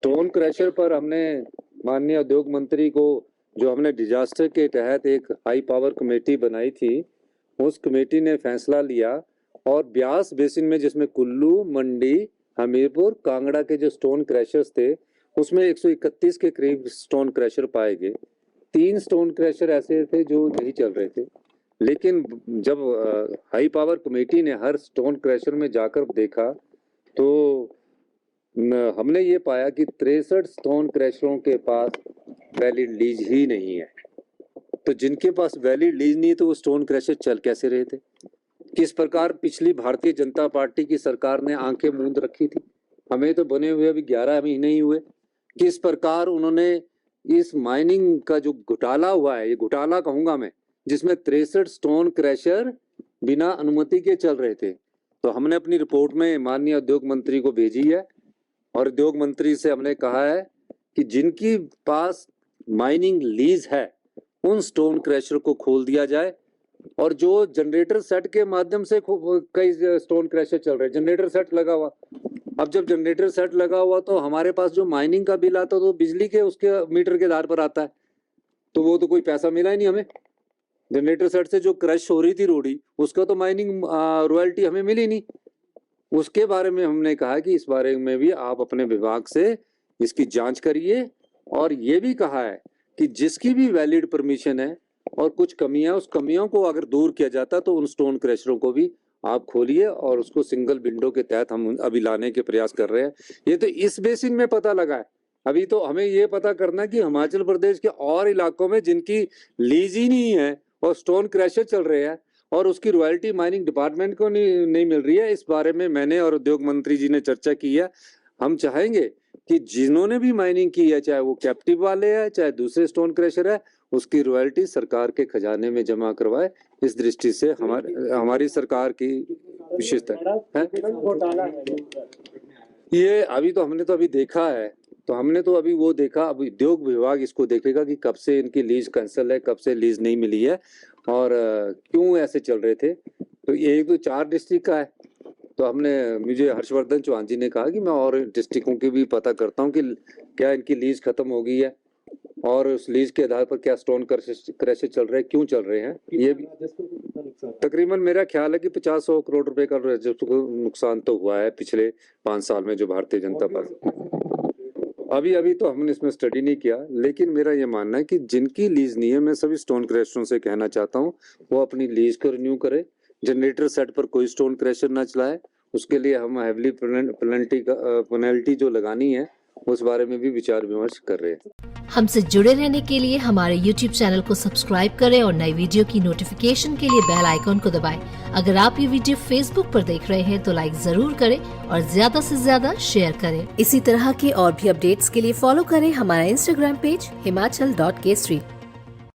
Stone crusher पर हमने माननीय उद्योग मंत्री को, जो हमने डिजास्टर के तहत एक हाई पावर कमेटी बनाई थी, उस कमेटी ने फैसला लिया और ब्यास बेसिन में, जिसमें कुल्लू, मंडी, हमीरपुर, कांगड़ा के जो स्टोन क्रशर्स थे, उसमें 131 के करीब स्टोन क्रशर पाए गए। 3 स्टोन क्रशर ऐसे थे जो नहीं चल रहे थे। लेकिन जब हाई पावर कमेटी ने हर स्टोन क्रशर में जाकर देखा तो हमने ये पाया कि 63 स्टोन क्रशरों के पास वैलिड लीज ही नहीं है। तो जिनके पास वैलिड लीज नहीं है तो वो स्टोन क्रशर चल कैसे रहे थे? किस प्रकार पिछली भारतीय जनता पार्टी की सरकार ने आंखें मूंद रखी थी? हमें तो बने हुए अभी 11 महीने ही हुए। किस प्रकार उन्होंने इस माइनिंग का जो घोटाला हुआ है, ये घोटाला कहूंगा मैं, जिसमें 63 स्टोन क्रशर बिना अनुमति के चल रहे थे, तो हमने अपनी रिपोर्ट में माननीय उद्योग मंत्री को भेजी है और उद्योग मंत्री से हमने कहा है कि जिनकी पास माइनिंग लीज है उन स्टोन क्रशर को खोल दिया जाए। और जो जनरेटर सेट के माध्यम से कई स्टोन क्रशर चल रहे हैं, जनरेटर सेट लगा हुआ, अब जब जनरेटर सेट लगा हुआ तो हमारे पास जो माइनिंग का बिल आता है तो बिजली के उसके मीटर के आधार पर आता है, तो वो तो कोई पैसा मिला ही नहीं हमें। जनरेटर सेट से जो क्रश हो रही थी रोडी, उसका तो माइनिंग रॉयल्टी हमें मिली नहीं। उसके बारे में हमने कहा कि इस बारे में भी आप अपने विभाग से इसकी जांच करिए। और ये भी कहा है कि जिसकी भी वैलिड परमिशन है और कुछ कमियां, उस कमियों को अगर दूर किया जाता तो उन स्टोन क्रशरों को भी आप खोलिए और उसको सिंगल विंडो के तहत हम अभी लाने के प्रयास कर रहे हैं। ये तो इस बेसिन में पता लगा है। अभी तो हमें ये पता करना कि हिमाचल प्रदेश के और इलाकों में जिनकी लीज ही नहीं है और स्टोन क्रशर चल रहे हैं और उसकी रॉयल्टी माइनिंग डिपार्टमेंट को नहीं मिल रही है। इस बारे में मैंने और उद्योग मंत्री जी ने चर्चा की है। हम चाहेंगे कि जिन्होंने भी माइनिंग की है, चाहे वो कैप्टिव वाले हैं चाहे दूसरे स्टोन क्रशर है, उसकी रॉयल्टी सरकार के खजाने में जमा करवाए। इस दृष्टि से हमारी सरकार की विशेषता है। ये अभी तो हमने तो अभी देखा है, तो हमने तो अभी वो देखा, अब उद्योग विभाग इसको देखेगा कि कब से इनकी लीज कैंसिल है, कब से लीज नहीं मिली है और क्यों ऐसे चल रहे थे। तो ये तो 4 डिस्ट्रिक्ट का है, तो हमने, मुझे हर्षवर्धन चौहान जी ने कहा कि मैं और डिस्ट्रिक्टों की भी पता करता हूँ कि क्या इनकी लीज खत्म हो गई है और उस लीज के आधार पर क्या स्टोन क्रशर चल रहे हैं, क्यों चल रहे हैं। ये भी तकरीबन मेरा ख्याल है कि 50-100 करोड़ रुपए का राजस्व नुकसान तो हुआ है पिछले 5 साल में जो भारतीय जनता पार्टी। अभी तो हमने इसमें स्टडी नहीं किया, लेकिन मेरा ये मानना है कि जिनकी लीज नहीं है, मैं सभी स्टोन क्रशरों से कहना चाहता हूँ वो अपनी लीज को रिन्यू करे। जनरेटर सेट पर कोई स्टोन क्रशर ना चलाए, उसके लिए हम हेवली पेनल्टी जो लगानी है उस बारे में भी विचार विमर्श कर रहे हैं। हमसे जुड़े रहने के लिए हमारे YouTube चैनल को सब्सक्राइब करें और नई वीडियो की नोटिफिकेशन के लिए बेल आइकॉन को दबाएं। अगर आप ये वीडियो Facebook पर देख रहे हैं तो लाइक जरूर करें और ज्यादा से ज्यादा शेयर करें। इसी तरह के और भी अपडेट्स के लिए फॉलो करें हमारा Instagram पेज himachal.kesri।